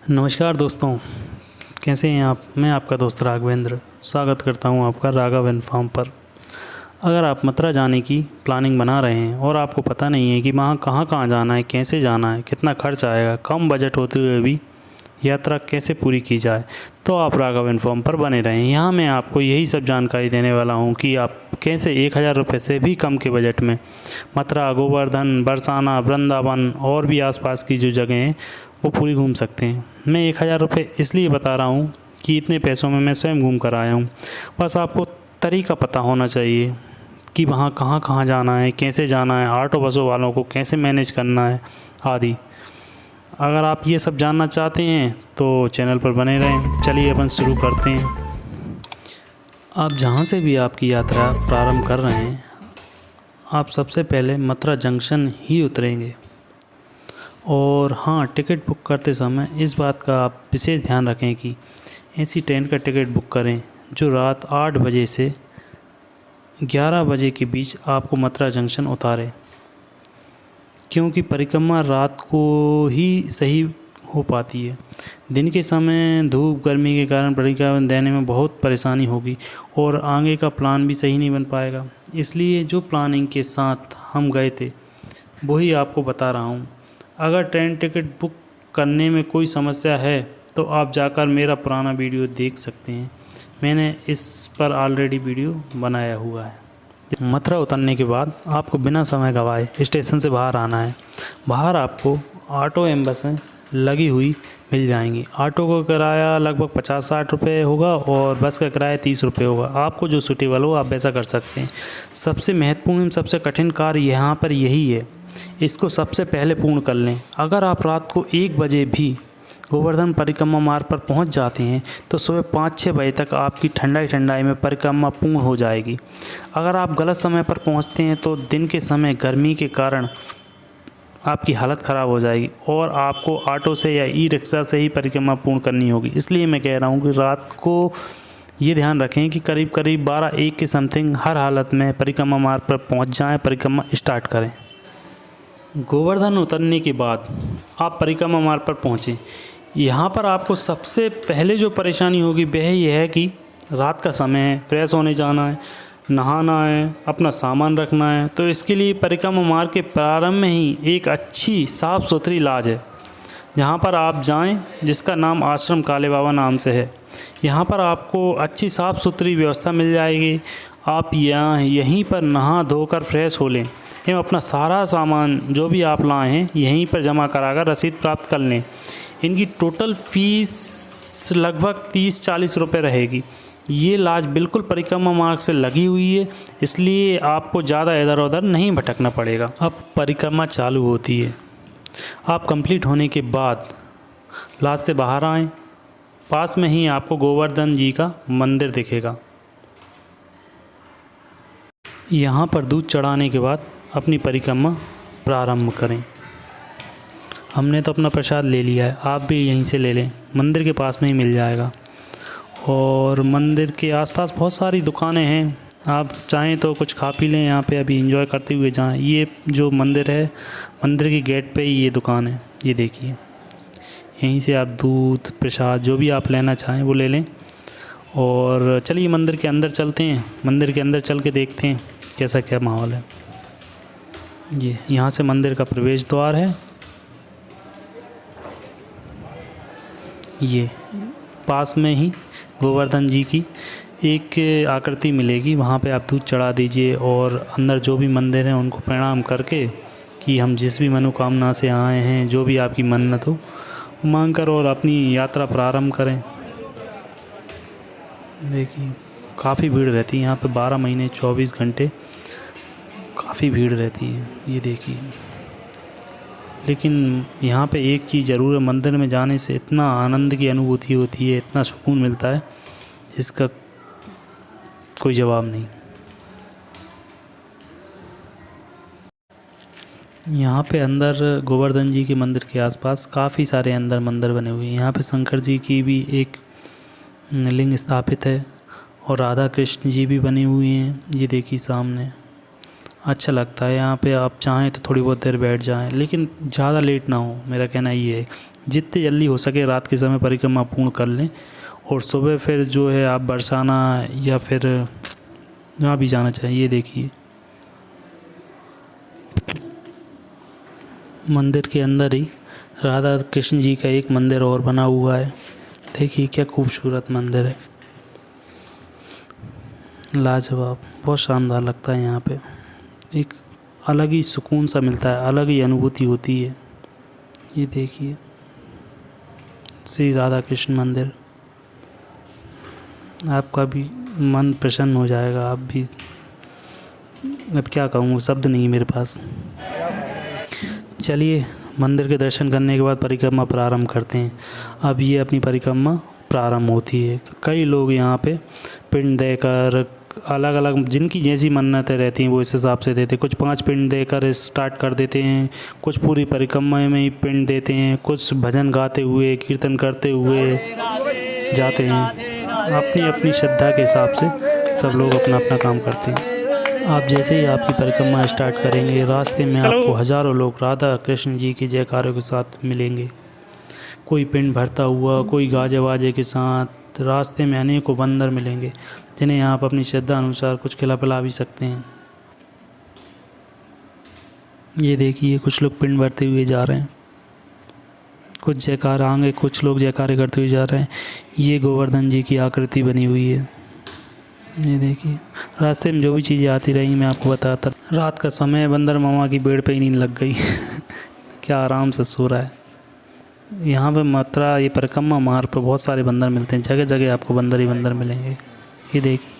नमस्कार दोस्तों, कैसे हैं आप। मैं आपका दोस्त राघवेंद्र स्वागत करता हूं आपका राघव इन्फॉर्म पर। अगर आप मथुरा जाने की प्लानिंग बना रहे हैं और आपको पता नहीं है कि वहाँ कहाँ कहाँ जाना है, कैसे जाना है, कितना खर्च आएगा, कम बजट होते हुए भी यात्रा कैसे पूरी की जाए, तो आप राघव इन्फॉर्म पर बने रहें। यहाँ मैं आपको यही सब जानकारी देने वाला हूँ कि आप कैसे 1000 रुपये से भी कम के बजट में मथुरा, गोवर्धन, बरसाना, वृंदावन और भी आसपास की जो जगह हैं वो पूरी घूम सकते हैं। मैं 1000 रुपये इसलिए बता रहा हूँ कि इतने पैसों में मैं स्वयं घूम कर आया हूँ। बस आपको तरीका पता होना चाहिए कि वहाँ कहाँ कहाँ जाना है, कैसे जाना है, ऑटो बसों वालों को कैसे मैनेज करना है आदि। अगर आप ये सब जानना चाहते हैं तो चैनल पर बने रहें। चलिए अपन शुरू करते हैं। आप जहाँ से भी आपकी यात्रा प्रारंभ कर रहे हैं, आप सबसे पहले मथुरा जंक्शन ही उतरेंगे। और हाँ, टिकट बुक करते समय इस बात का आप विशेष ध्यान रखें कि ऐसी ट्रेन का टिकट बुक करें जो रात 8 बजे से 11 बजे के बीच आपको मथुरा जंक्शन उतारे, क्योंकि परिक्रमा रात को ही सही हो पाती है। दिन के समय धूप गर्मी के कारण परिक्रमा देने में बहुत परेशानी होगी और आगे का प्लान भी सही नहीं बन पाएगा। इसलिए जो प्लानिंग के साथ हम गए थे वही आपको बता रहा हूँ। अगर ट्रेन टिकट बुक करने में कोई समस्या है तो आप जाकर मेरा पुराना वीडियो देख सकते हैं। मैंने इस पर ऑलरेडी वीडियो बनाया हुआ है। मथुरा उतरने के बाद आपको बिना समय गंवाए स्टेशन से बाहर आना है। बाहर आपको ऑटो एवं बसें लगी हुई मिल जाएंगी। ऑटो का किराया लगभग 50-60 रुपये होगा और बस का किराया 30 रुपये होगा। आपको जो सूटेबल हो आप वैसा कर सकते हैं। सबसे महत्वपूर्ण एवं सबसे कठिन कार्य यहाँ पर यही है, इसको सबसे पहले पूर्ण कर लें। अगर आप रात को 1 बजे भी गोवर्धन परिक्रमा मार्ग पर पहुंच जाते हैं तो सुबह 5-6 बजे तक आपकी ठंडाई में परिक्रमा पूर्ण हो जाएगी। अगर आप गलत समय पर पहुंचते हैं तो दिन के समय गर्मी के कारण आपकी हालत ख़राब हो जाएगी और आपको ऑटो से या ई रिक्शा से ही परिक्रमा पूर्ण करनी होगी। इसलिए मैं कह रहा हूं कि रात को ये ध्यान रखें कि करीब 12-1 के समथिंग हर हालत में परिक्रमा मार्ग पर पहुँच जाएँ, परिक्रमा स्टार्ट करें। गोवर्धन उतरने के बाद आप परिक्रमा मार्ग पर पहुँचें। यहाँ पर आपको सबसे पहले जो परेशानी होगी वह यह है कि रात का समय है, फ्रेश होने जाना है, नहाना है, अपना सामान रखना है। तो इसके लिए परिक्रमा मार्ग के प्रारंभ में ही एक अच्छी साफ़ सुथरी लॉज है जहाँ पर आप जाएं, जिसका नाम आश्रम काले बाबा नाम से है। यहाँ पर आपको अच्छी साफ़ सुथरी व्यवस्था मिल जाएगी। आप यहीं पर नहा धोकर फ्रेश हो लें एवं अपना सारा सामान जो भी आप लाए हैं यहीं पर जमा कराकर रसीद प्राप्त कर लें। इनकी टोटल फ़ीस लगभग 30-40 रुपये रहेगी। ये लॉज बिल्कुल परिक्रमा मार्ग से लगी हुई है, इसलिए आपको ज़्यादा इधर उधर नहीं भटकना पड़ेगा। अब परिक्रमा चालू होती है। आप कंप्लीट होने के बाद लॉज से बाहर आएँ। पास में ही आपको गोवर्धन जी का मंदिर दिखेगा। यहाँ पर दूध चढ़ाने के बाद अपनी परिक्रमा प्रारंभ करें। हमने तो अपना प्रसाद ले लिया है, आप भी यहीं से ले लें, मंदिर के पास में ही मिल जाएगा। और मंदिर के आसपास बहुत सारी दुकानें हैं, आप चाहें तो कुछ खा पी लें, यहाँ पे अभी एंजॉय करते हुए जाएं। ये जो मंदिर है, मंदिर की गेट पे ही ये दुकान है, ये देखिए। यहीं से आप दूध प्रसाद जो भी आप लेना चाहें वो ले लें। और चलिए मंदिर के अंदर चलते हैं। मंदिर के अंदर चल के देखते हैं कैसा क्या माहौल है। ये यहाँ से मंदिर का प्रवेश द्वार है। ये पास में ही गोवर्धन जी की एक आकृति मिलेगी, वहाँ पे आप दूध चढ़ा दीजिए और अंदर जो भी मंदिर हैं उनको प्रणाम करके कि हम जिस भी मनोकामना से आए हैं, जो भी आपकी मन्नत हो मांग कर और अपनी यात्रा प्रारंभ करें। देखिए काफ़ी भीड़ रहती है यहाँ पे, 12 महीने 24 घंटे काफ़ी भीड़ रहती है, ये देखिए। लेकिन यहाँ पे एक चीज़ ज़रूर है, मंदिर में जाने से इतना आनंद की अनुभूति होती है, इतना सुकून मिलता है, इसका कोई जवाब नहीं। यहाँ पे अंदर गोवर्धन जी के मंदिर के आसपास काफ़ी सारे अंदर मंदिर बने हुए हैं। यहाँ पे शंकर जी की भी एक लिंग स्थापित है और राधा कृष्ण जी भी बने हुए हैं, ये देखिए सामने। अच्छा लगता है यहाँ पे। आप चाहें तो थोड़ी बहुत देर बैठ जाएं, लेकिन ज़्यादा लेट ना हो। मेरा कहना ये है जितने जल्दी हो सके रात के समय परिक्रमा पूर्ण कर लें, और सुबह फिर जो है आप बरसाना या फिर जहाँ भी जाना चाहिए। ये देखिए मंदिर के अंदर ही राधा कृष्ण जी का एक मंदिर और बना हुआ है। देखिए क्या खूबसूरत मंदिर है, लाजवाब, बहुत शानदार लगता है। यहाँ पे एक अलग ही सुकून सा मिलता है, अलग ही अनुभूति होती है। ये देखिए श्री राधा कृष्ण मंदिर, आपका भी मन प्रसन्न हो जाएगा। आप भी, अब क्या कहूँ, शब्द नहीं मेरे पास। चलिए मंदिर के दर्शन करने के बाद परिक्रमा प्रारंभ करते हैं। अब ये अपनी परिक्रमा प्रारंभ होती है। कई लोग यहाँ पे पिंड देकर, अलग अलग जिनकी जैसी मन्नतें रहती हैं वो इस हिसाब से देते हैं। कुछ 5 पिंड देकर स्टार्ट कर देते हैं, कुछ पूरी परिक्रमा में ही पिंड देते हैं, कुछ भजन गाते हुए कीर्तन करते हुए जाते हैं। अपनी अपनी श्रद्धा के हिसाब से सब लोग अपना अपना काम करते हैं। आप जैसे ही आपकी परिक्रमा स्टार्ट करेंगे, रास्ते में आपको हज़ारों लोग राधा कृष्ण जी के जयकारों के साथ मिलेंगे। कोई पिंड भरता हुआ, कोई गाजे वाजे के साथ। रास्ते में अनेकों बंदर मिलेंगे जिन्हें आप अपनी श्रद्धा अनुसार कुछ खिला पिला भी सकते हैं। ये देखिए कुछ लोग पिंड भरते हुए जा रहे हैं, कुछ जयकार आएंगे, कुछ लोग जयकारे करते हुए जा रहे हैं। ये गोवर्धन जी की आकृति बनी हुई है। ये देखिए रास्ते में जो भी चीज़ें आती रही मैं आपको बताता। रात का समय, बंदर मामा की बेड़ पे ही नींद लग गई क्या आराम से सो रहा है। यहाँ पे मथुरा ये परिक्रमा मार्ग पर बहुत सारे बंदर मिलते हैं, जगह जगह आपको बंदर ही बंदर मिलेंगे। ये देखिए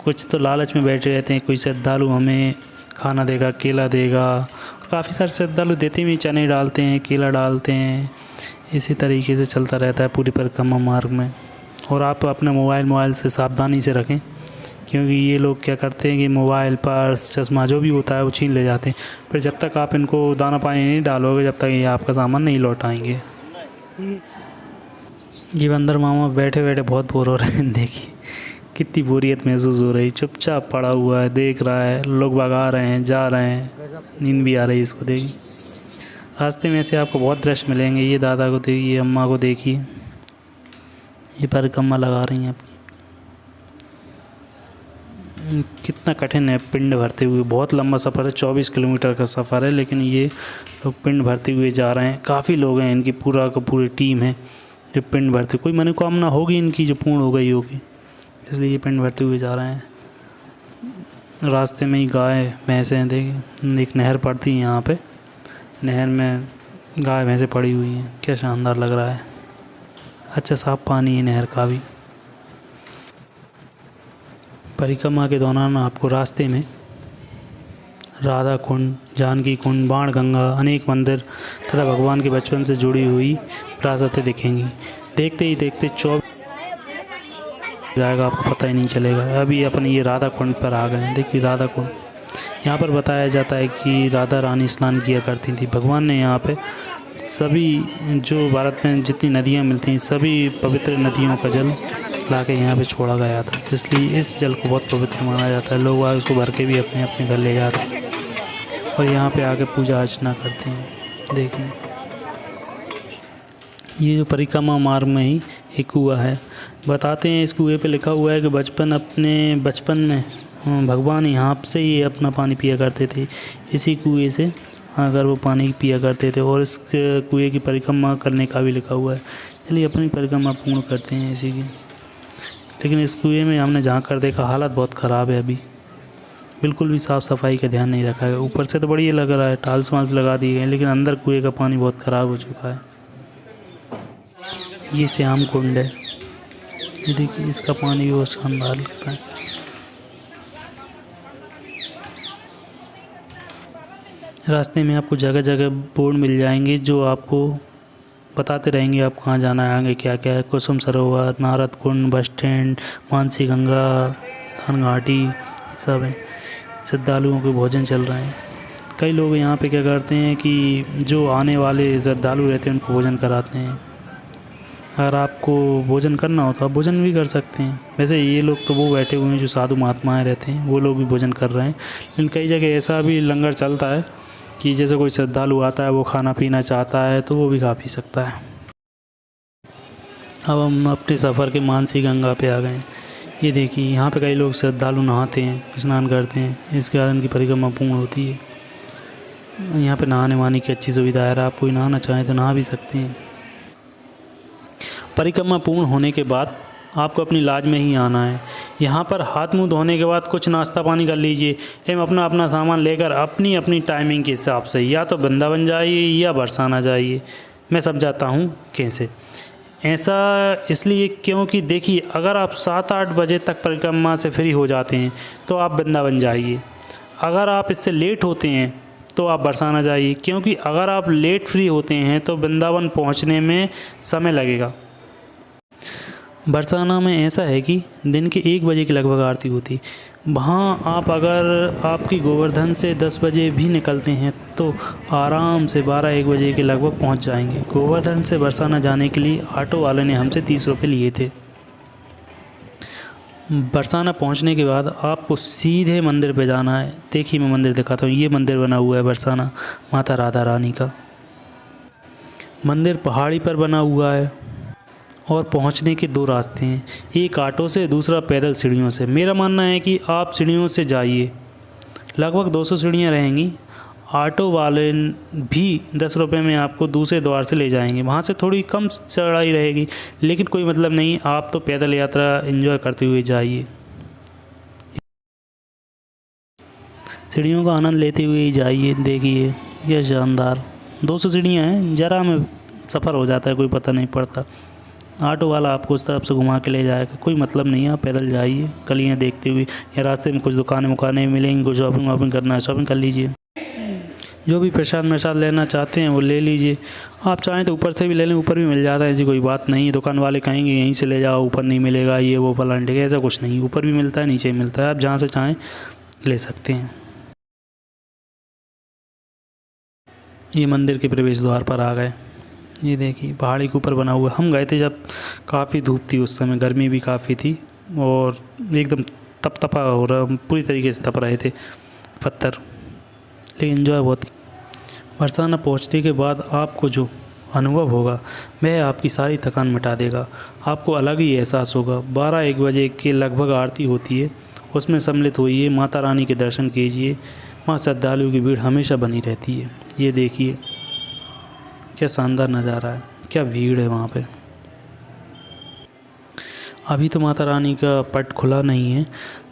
कुछ तो लालच में बैठे रहते हैं, कोई श्रद्धालु हमें खाना देगा, केला देगा। काफ़ी सारे श्रद्धालु देते भी, चने डालते हैं, केला डालते हैं। इसी तरीके से चलता रहता है पूरी परिक्रमा मार्ग में। और आप अपने मोबाइल से सावधानी से रखें, क्योंकि ये लोग क्या करते हैं कि मोबाइल, पर्स, चश्मा जो भी होता है वो छीन ले जाते हैं। फिर जब तक आप इनको दाना पानी नहीं डालोगे, जब तक ये आपका सामान नहीं लौटाएंगे। ये बंदर मामा बैठे बैठे बहुत बोर हो रहे हैं। देखिए कितनी बोरियत महसूस हो रही, चुपचाप पड़ा हुआ है, देख रहा है, लोग भगा रहे हैं, जा रहे हैं, नींद भी आ रही है इसको। देखिए रास्ते में से आपको बहुत दृश्य मिलेंगे। ये दादा को देखिए, अम्मा को देखिए, ये परिक्रमा लगा रही हैं अपनी। कितना कठिन है पिंड भरते हुए, बहुत लंबा सफ़र है, 24 किलोमीटर का सफ़र है, लेकिन ये लोग पिंड भरते हुए जा रहे हैं। काफ़ी लोग हैं, इनकी पूरी टीम है जो पिंड भरते। कोई मनोकामना होगी इनकी जो पूर्ण हो गई होगी, इसलिए ये पिंड भरते हुए जा रहे हैं। रास्ते में ही गाय भैंसें, देखिए एक नहर पड़ती है यहाँ पे, नहर में गाय भैंसें पड़ी हुई हैं। क्या शानदार लग रहा है, अच्छा साफ पानी है नहर का भी। परिक्रमा के दौरान आपको रास्ते में राधा कुंड, जानकी कुंड, बाण गंगा, अनेक मंदिर तथा भगवान के बचपन से जुड़ी हुई प्रासतें दिखेंगी। देखते ही देखते 24 जाएगा, आपको पता ही नहीं चलेगा। अभी अपन ये राधा कुंड पर आ गए हैं। देखिए राधा कुंड, यहाँ पर बताया जाता है कि राधा रानी स्नान किया करती थी। भगवान ने यहाँ पे सभी जो भारत में जितनी नदियाँ मिलती हैं, सभी पवित्र नदियों का जल ला के यहाँ पे छोड़ा गया था, इसलिए इस जल को बहुत पवित्र माना जाता है। लोग आज इसको भर के भी अपने अपने घर ले जाते हैं और यहाँ पे आके पूजा अर्चना करते हैं। देखिए ये जो परिक्रमा मार्ग में ही एक कुआं है। बताते हैं इस कुएँ पे लिखा हुआ है कि बचपन में भगवान यहाँ से ही अपना पानी पिया करते थे, इसी कुएँ से अगर वो पानी पिया करते थे, और इस कुएँ की परिक्रमा करने का भी लिखा हुआ है। चलिए अपनी परिक्रमा पूर्ण करते हैं इसी की। लेकिन इस कुएँ में हमने झाँक कर देखा, हालत बहुत ख़राब है, अभी बिल्कुल भी साफ़ सफाई का ध्यान नहीं रखा है। ऊपर से तो बढ़िया लग रहा है, टाइल्स वाल्स लगा दिए गए, लेकिन अंदर कुएँ का पानी बहुत ख़राब हो चुका है। ये श्याम कुंड है, ये देखिए इसका पानी भी बहुत शानदार लगता है। रास्ते में आपको जगह जगह बोर्ड मिल जाएंगे जो आपको बताते रहेंगे आप कहाँ जाना है, आगे क्या क्या है। कुसुम सरोवर, नारद कुंड, बस स्टैंड, मानसी गंगा, धन घाटी, सब है। श्रद्धालुओं के भोजन चल रहे हैं। कई लोग यहाँ पे क्या करते हैं कि जो आने वाले श्रद्धालु रहते हैं उनको भोजन कराते हैं। अगर आपको भोजन करना हो तो आप भोजन भी कर सकते हैं। वैसे ये लोग तो वो बैठे हुए हैं जो साधु महात्माएं रहते हैं, वो लोग भी भोजन कर रहे हैं। लेकिन कई जगह ऐसा भी लंगर चलता है कि जैसे कोई श्रद्धालु आता है, वो खाना पीना चाहता है तो वो भी खा पी सकता है। अब हम अपने सफ़र के मानसी गंगा पे आ गए हैं। ये देखिए, यहाँ पे कई लोग श्रद्धालु नहाते हैं, स्नान करते हैं, इसके बाद उनकी परिक्रमा पूर्ण होती है। यहाँ पे नहाने वहाने की अच्छी सुविधा है, आप कोई नहाना चाहें तो नहा भी सकते हैं। परिक्रमा पूर्ण होने के बाद आपको अपनी लाज में ही आना है। यहाँ पर हाथ मुंह धोने के बाद कुछ नाश्ता पानी कर लीजिए एवं अपना अपना सामान लेकर अपनी अपनी टाइमिंग के हिसाब से या तो वृंदावन जाइए या बरसाना जाइए। मैं सब जाता हूँ कैसे, ऐसा इसलिए क्योंकि देखिए, अगर आप 7-8 बजे तक परिक्रमा से फ्री हो जाते हैं तो आप वृंदावन जाइए। अगर आप इससे लेट होते हैं तो आप बरसाना जाइए, क्योंकि अगर आप लेट फ्री होते हैं तो वृंदावन पहुंचने में समय लगेगा। बरसाना में ऐसा है कि दिन के 1 बजे की लगभग आरती होती। वहाँ आप अगर आपकी गोवर्धन से 10 बजे भी निकलते हैं तो आराम से 12-1 बजे के लगभग पहुँच जाएंगे। गोवर्धन से बरसाना जाने के लिए ऑटो वाले ने हमसे 30 रुपये लिए थे। बरसाना पहुंचने के बाद आपको सीधे मंदिर पे जाना है। देखिए, मैं मंदिर दिखाता हूँ। ये मंदिर बना हुआ है बरसाना माता राधा रानी का। मंदिर पहाड़ी पर बना हुआ है और पहुंचने के 2 रास्ते हैं, एक ऑटो से, दूसरा पैदल सीढ़ियों से। मेरा मानना है कि आप सीढ़ियों से जाइए, लगभग 200 सीढ़ियाँ रहेंगी। ऑटो वाले भी 10 रुपये में आपको दूसरे द्वार से ले जाएंगे। वहाँ से थोड़ी कम चढ़ाई रहेगी, लेकिन कोई मतलब नहीं, आप तो पैदल यात्रा एंजॉय करते हुए जाइए, सीढ़ियों का आनंद लेते हुए ही जाइए। देखिए, यह शानदार 200 सीढ़ियाँ हैं, ज़रा में सफ़र हो जाता है, कोई पता नहीं पड़ता। ऑटो वाला आपको उस तरफ से घुमा के ले जाएगा, कोई मतलब नहीं है, आप पैदल जाइए गलियाँ देखते हुए। या रास्ते में कुछ दुकानें मिलेंगी, कुछ शॉपिंग वॉपिंग करना है शॉपिंग कर लीजिए। जो भी प्रसाद लेना चाहते हैं वो ले लीजिए। आप चाहें तो ऊपर से भी ले लें, ऊपर भी मिल जाता है, ऐसी कोई बात नहीं। दुकान वाले कहेंगे यहीं से ले जाओ, ऊपर नहीं मिलेगा, ये वो फलान टिके, ऐसा कुछ नहीं, ऊपर भी मिलता है, नीचे भी मिलता है, आप जहाँ से चाहें ले सकते हैं। ये मंदिर के प्रवेश द्वार पर आ गए। ये देखिए, पहाड़ी के ऊपर बना हुआ। हम गए थे जब काफ़ी धूप थी, उस समय गर्मी भी काफ़ी थी और एकदम तपतपा हो रहा, पूरी तरीके से तप रहे थे पत्थर, लेकिन एंजॉय बहुत। बरसाना पहुंचने के बाद आपको जो अनुभव होगा वह आपकी सारी थकान मिटा देगा। आपको अलग ही एहसास होगा। 12-1 बजे के लगभग आरती होती है, उसमें सम्मिलित होइए, माता रानी के दर्शन कीजिए। वहाँ श्रद्धालुओं की भीड़ हमेशा बनी रहती है। ये देखिए, क्या शानदार नज़ारा है, क्या भीड़ है वहाँ पे। अभी तो माता रानी का पट खुला नहीं है,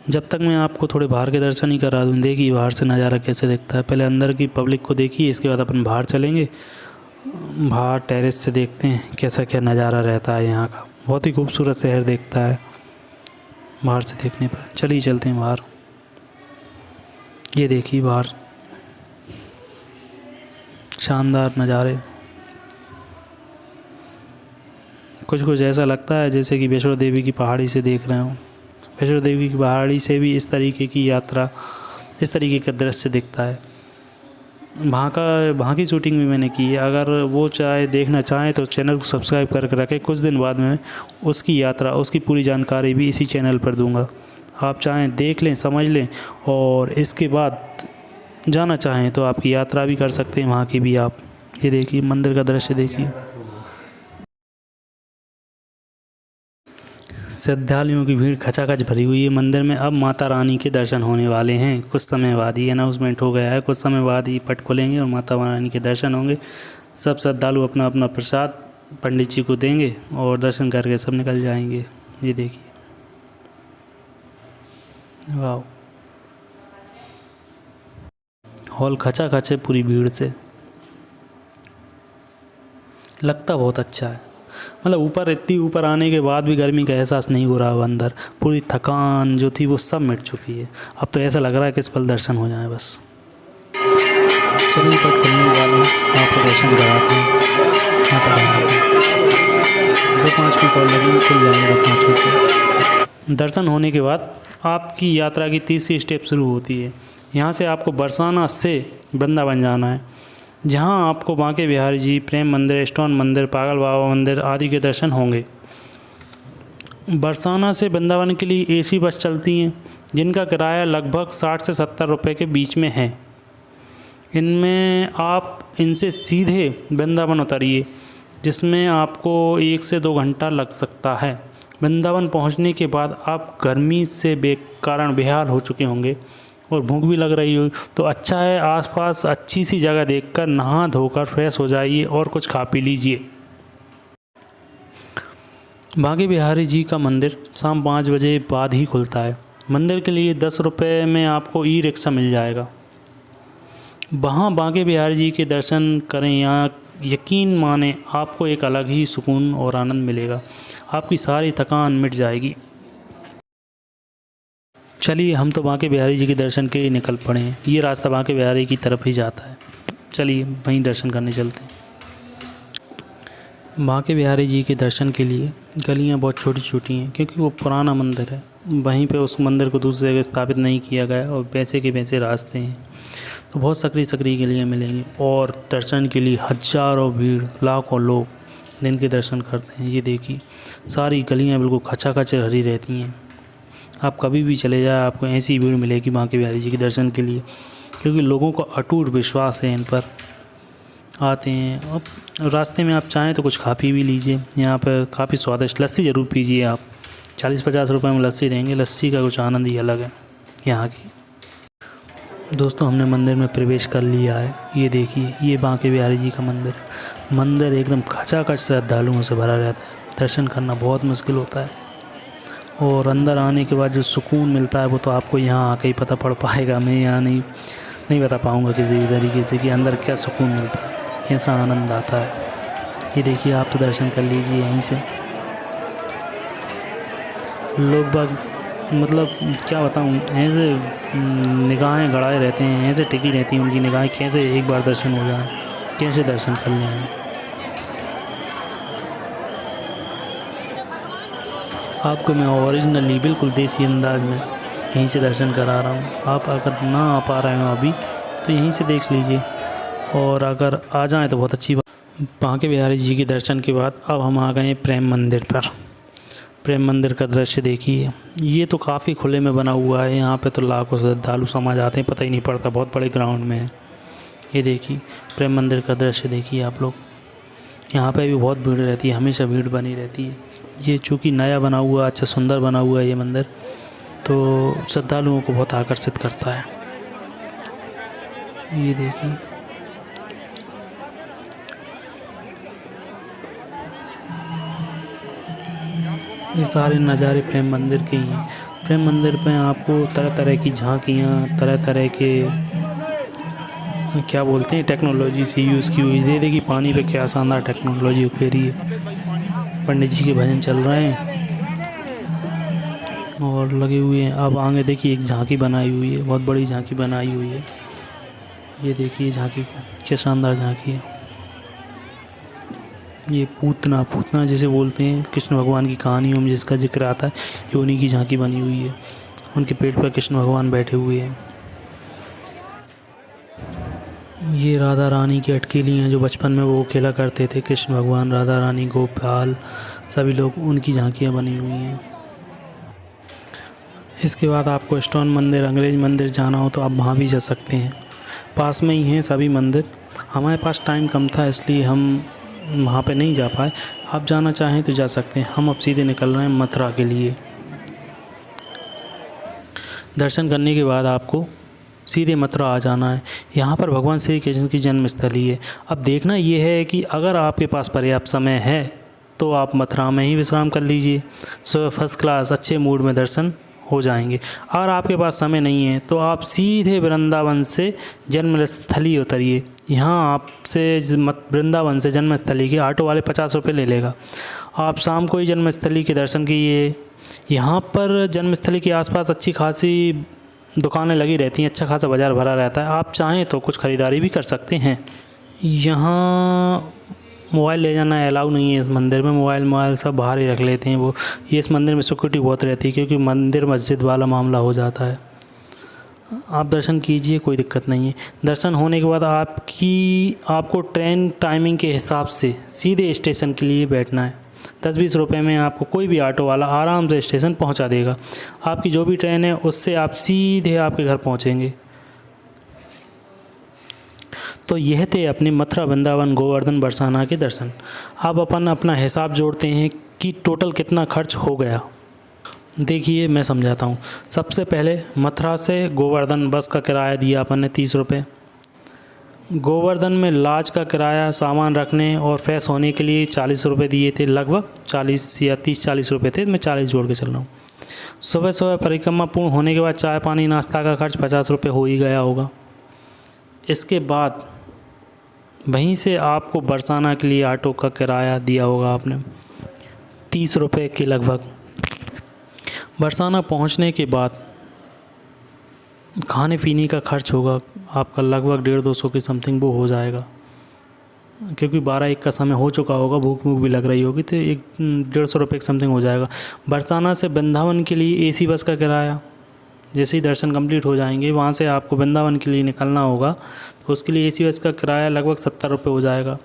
जब तक मैं आपको थोड़े बाहर के दर्शन ही करा दूँ। देखिए बाहर से नज़ारा कैसे दिखता है। पहले अंदर की पब्लिक को देखिए, इसके बाद अपन बाहर चलेंगे। बाहर टेरेस से देखते हैं कैसा क्या नज़ारा रहता है यहाँ का। बहुत ही खूबसूरत शहर दिखता है बाहर से देखने पर। चलिए चलते हैं बाहर। ये देखिए बाहर शानदार नज़ारे। कुछ ऐसा लगता है जैसे कि वैष्णो देवी की पहाड़ी से देख रहे हो। वैष्णो देवी की पहाड़ी से भी इस तरीके की यात्रा, इस तरीके का दृश्य दिखता है। वहाँ की शूटिंग भी मैंने की है। अगर वो देखना चाहें तो चैनल को सब्सक्राइब करके रखें। कुछ दिन बाद में उसकी यात्रा, उसकी पूरी जानकारी भी इसी चैनल पर दूंगा। आप चाहें देख लें, समझ लें, और इसके बाद जाना चाहें तो आपकी यात्रा भी कर सकते हैं वहाँ की भी आप। ये देखिए मंदिर का दृश्य देखिए। श्रद्धालुओं की भीड़ खचाखच भरी हुई है मंदिर में। अब माता रानी के दर्शन होने वाले हैं। कुछ समय बाद ही अनाउंसमेंट हो गया है, कुछ समय बाद ही पट खुलेंगे और माता रानी के दर्शन होंगे। सब श्रद्धालु अपना अपना प्रसाद पंडित जी को देंगे और दर्शन करके सब निकल जाएंगे। ये देखिए, वाह, हॉल खचाखच है पूरी भीड़ से। लगता बहुत अच्छा है। मतलब इतनी ऊपर आने के बाद भी गर्मी का एहसास नहीं हो रहा है। अंदर पूरी थकान जो थी वो सब मिट चुकी है। अब तो ऐसा लग रहा है कि इस पल दर्शन हो जाए बस। चलिए पट खुलने वाले हैं, आपको दर्शन कराते हैं। माता रानी 2-5 मिनट और लगेंगे, खुल जाएंगे 2-5 मिनट। दर्शन होने के बाद आपकी यात्रा की तीसरी स्टेप शुरू होती है। यहाँ से आपको बरसाना से वृंदावन जाना है। जहां आपको बांके बिहारी जी, प्रेम मंदिर, इस्कॉन मंदिर, पागल बाबा मंदिर आदि के दर्शन होंगे। बरसाना से वृंदावन के लिए एसी बस चलती हैं, जिनका किराया लगभग 60 से 70 रुपये के बीच में है। इनमें आप इनसे सीधे वृंदावन उतरिए, जिसमें आपको 1 से 2 घंटा लग सकता है। वृंदावन पहुंचने के बाद आप गर्मी से कारण बेहाल हो चुके होंगे और भूख भी लग रही हो, तो अच्छा है आसपास अच्छी सी जगह देखकर नहा धोकर फ्रेश हो जाइए और कुछ खा पी लीजिए। बांके बिहारी जी का मंदिर शाम 5 बजे बाद ही खुलता है। मंदिर के लिए 10 रुपये में आपको ई रिक्शा मिल जाएगा। वहाँ बांके बिहारी जी के दर्शन करें, यहाँ यकीन माने आपको एक अलग ही सुकून और आनंद मिलेगा, आपकी सारी थकान मिट जाएगी। चलिए हम तो बांके बिहारी जी के दर्शन के लिए निकल पड़े हैं। ये रास्ता बांके बिहारी की तरफ ही जाता है, चलिए वहीं दर्शन करने चलते हैं। बांके बिहारी जी के दर्शन के लिए गलियां बहुत छोटी छोटी हैं, क्योंकि वो पुराना मंदिर है। वहीं पे उस मंदिर को दूसरी जगह स्थापित नहीं किया गया और वैसे के वैसे रास्ते हैं, तो बहुत सकरी सकरी गलियां मिलेंगी और दर्शन के लिए हज़ारों भीड़, लाखों लोग दिन के दर्शन करते हैं। ये देखिए सारी गलियां बिल्कुल खचाखच भरी रहती हैं। आप कभी भी चले जाए आपको ऐसी भीड़ मिलेगी बांके बिहारी जी के दर्शन के लिए, क्योंकि लोगों का अटूट विश्वास है इन पर। आते हैं अब रास्ते में आप चाहें तो कुछ खा पी भी लीजिए। यहाँ पर काफ़ी स्वादिष्ट लस्सी ज़रूर पीजिए आप, 40-50 रुपए में लस्सी देंगे। लस्सी का कुछ आनंद ही अलग है यहाँ की। दोस्तों हमने मंदिर में प्रवेश कर लिया है। ये देखिए ये बांके बिहारी जी का मंदिर एकदम खचाखच श्रद्धालुओं से भरा रहता है। दर्शन करना बहुत मुश्किल होता है और अंदर आने के बाद जो सुकून मिलता है वो तो आपको यहाँ आके ही पता पड़ पाएगा। मैं यहाँ नहीं बता पाऊँगा किसी भी तरीके से कि अंदर क्या सुकून मिलता है, कैसा आनंद आता है। ये देखिए आप तो दर्शन कर लीजिए यहीं से। लोग बाग मतलब क्या बताऊँ, ऐसे निगाहें गड़ाए रहते हैं, ऐसे टिकी रहती हैं उनकी निगाहें, कैसे एक बार दर्शन हो जाए, कैसे दर्शन कर लें। आपको मैं ओरिजिनली बिल्कुल देसी अंदाज में यहीं से दर्शन करा रहा हूँ। आप अगर ना आ पा रहे हो अभी तो यहीं से देख लीजिए, और अगर आ जाएँ तो बहुत अच्छी बात। बांके बिहारी जी के दर्शन के बाद अब हम आ गए प्रेम मंदिर पर। प्रेम मंदिर का दृश्य देखिए, ये तो काफ़ी खुले में बना हुआ है। यहाँ पे तो लाखों श्रद्धालु समा जाते हैं, पता ही नहीं पड़ता, बहुत बड़े ग्राउंड में है। ये देखिए प्रेम मंदिर का दृश्य देखिए आप लोग। यहाँ पे भी बहुत भीड़ रहती है, हमेशा भीड़ बनी रहती है। ये चूँकि नया बना हुआ, अच्छा सुंदर बना हुआ है ये मंदिर, तो श्रद्धालुओं को बहुत आकर्षित करता है। ये देखिए ये सारे नज़ारे प्रेम मंदिर के ही हैं। प्रेम मंदिर पे आपको तरह तरह की झांकियाँ, तरह तरह के क्या बोलते हैं टेक्नोलॉजी से यूज़ की हुई। दे देखिए पानी पे क्या शानदार टेक्नोलॉजी उकेरी है। पंडित जी के भजन चल रहे हैं और लगे हुए हैं। अब आगे देखिए एक झांकी बनाई हुई है, बहुत बड़ी झांकी बनाई हुई है। ये देखिए झांकी क्या शानदार झांकी है। ये पूतना जैसे बोलते हैं, कृष्ण भगवान की कहानियों में जिसका जिक्र आता है, ये उन्हीं की झांकी बनी हुई है। उनके पेट पर कृष्ण भगवान बैठे हुए हैं। ये राधा रानी की अटकेली हैं जो बचपन में वो खेला करते थे, कृष्ण भगवान, राधा रानी, गोपाल, सभी लोग, उनकी झांकियाँ बनी हुई हैं। इसके बाद आपको इस्कॉन मंदिर, अंग्रेज मंदिर जाना हो तो आप वहाँ भी जा सकते हैं, पास में ही हैं सभी मंदिर। हमारे पास टाइम कम था इसलिए हम वहाँ पे नहीं जा पाए। आप जाना चाहें तो जा सकते हैं। हम अब सीधे निकल रहे हैं मथुरा के लिए। दर्शन करने के बाद आपको सीधे मथुरा आ जाना है। यहाँ पर भगवान श्री कृष्ण की जन्मस्थली है। अब देखना ये है कि अगर आपके पास पर्याप्त समय है तो आप मथुरा में ही विश्राम कर लीजिए। सो फर्स्ट क्लास अच्छे मूड में दर्शन हो जाएंगे। अगर आपके पास समय नहीं है तो आप सीधे वृंदावन से जन्मस्थली उतरिए। यहाँ आपसे वृंदावन से जन्मस्थली के ऑटो वाले 50 रुपये ले लेगा। आप शाम को ही जन्मस्थली के दर्शन कीजिए। यहाँ पर जन्मस्थली के आसपास अच्छी खासी दुकानें लगी रहती हैं, अच्छा खासा बाज़ार भरा रहता है। आप चाहें तो कुछ ख़रीदारी भी कर सकते हैं। यहाँ मोबाइल ले जाना अलाउ नहीं है। इस मंदिर में मोबाइल सब बाहर ही रख लेते हैं वो। ये इस मंदिर में सिक्योरिटी बहुत रहती है क्योंकि मंदिर मस्जिद वाला मामला हो जाता है। आप दर्शन कीजिए, कोई दिक्कत नहीं है। दर्शन होने के बाद आपको ट्रेन टाइमिंग के हिसाब से सीधे स्टेशन के लिए बैठना है। 10-20 रुपये में आपको कोई भी ऑटो वाला आराम से स्टेशन पहुंचा देगा। आपकी जो भी ट्रेन है उससे आप सीधे आपके घर पहुंचेंगे। तो यह थे अपने मथुरा, वृंदावन, गोवर्धन, बरसाना के दर्शन। आप अपना हिसाब जोड़ते हैं कि टोटल कितना खर्च हो गया। देखिए मैं समझाता हूँ। सबसे पहले मथुरा से गोवर्धन बस का किराया दिया अपन ने 30 रुपये। गोवर्धन में लॉज का किराया, सामान रखने और फ्रेश होने के लिए 40 रुपये दिए थे, लगभग 40 या 30-40 रुपये थे, मैं 40 जोड़ के चल रहा हूँ। सुबह सुबह परिक्रमा पूर्ण होने के बाद चाय पानी नाश्ता का खर्च 50 रुपये हो ही गया होगा। इसके बाद वहीं से आपको बरसाना के लिए ऑटो का किराया दिया होगा आपने 30 रुपये के लगभग। बरसाना पहुंचने के बाद खाने पीने का खर्च होगा आपका लगभग 150-200 के समथिंग वो हो जाएगा, क्योंकि 12-1 का समय हो चुका होगा, भूख भी लग रही होगी, तो 150 रुपये के समथिंग हो जाएगा। बरसाना से वृंदावन के लिए एसी बस का किराया, जैसे ही दर्शन कंप्लीट हो जाएंगे वहाँ से आपको वृंदावन के लिए निकलना होगा, तो उसके लिए एसी बस का किराया लगभग 70 रुपये हो जाएगा।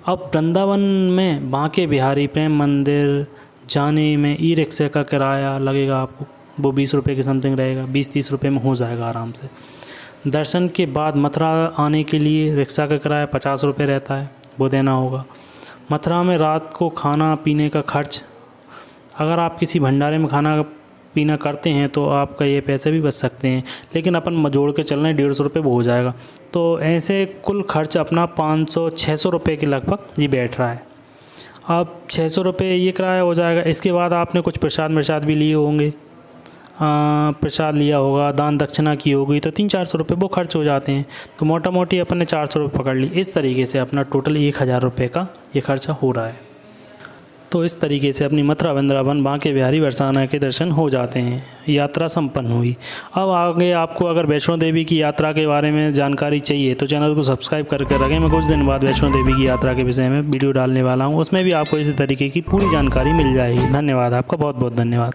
अब वृंदावन में बांके बिहारी प्रेम मंदिर जाने में ई रिक्शा का किराया लगेगा आपको, वो 20 रुपये के समथिंग रहेगा, 20-30 रुपये में हो जाएगा आराम से। दर्शन के बाद मथुरा आने के लिए रिक्शा का किराया 50 रुपये रहता है, वो देना होगा। मथुरा में रात को खाना पीने का खर्च, अगर आप किसी भंडारे में खाना पीना करते हैं तो आपका ये पैसे भी बच सकते हैं, लेकिन अपन जोड़ के चल रहे हैं 150 रुपये वो हो जाएगा। तो ऐसे कुल खर्च अपना 500-600 रुपये के लगभग ये बैठ रहा है। अब 600 रुपये ये किराया हो जाएगा। इसके बाद आपने कुछ प्रसाद भी लिए होंगे, प्रसाद लिया होगा, दान दक्षिणा की होगी, तो 300-400 रुपये वो खर्च हो जाते हैं। तो मोटा मोटी अपन ने 400 रुपये पकड़ ली। इस तरीके से अपना टोटल 1000 रुपये का ये खर्चा हो रहा है। तो इस तरीके से अपनी मथुरा, वृंदावन, बांके बिहारी, बरसाना के दर्शन हो जाते हैं। यात्रा संपन्न हुई। अब आगे आपको अगर वैष्णो देवी की यात्रा के बारे में जानकारी चाहिए तो चैनल को सब्सक्राइब करके रखें। मैं कुछ दिन बाद वैष्णो देवी की यात्रा के विषय में वीडियो डालने वाला हूँ, उसमें भी आपको इसी तरीके की पूरी जानकारी मिल जाएगी। धन्यवाद, आपका बहुत बहुत धन्यवाद।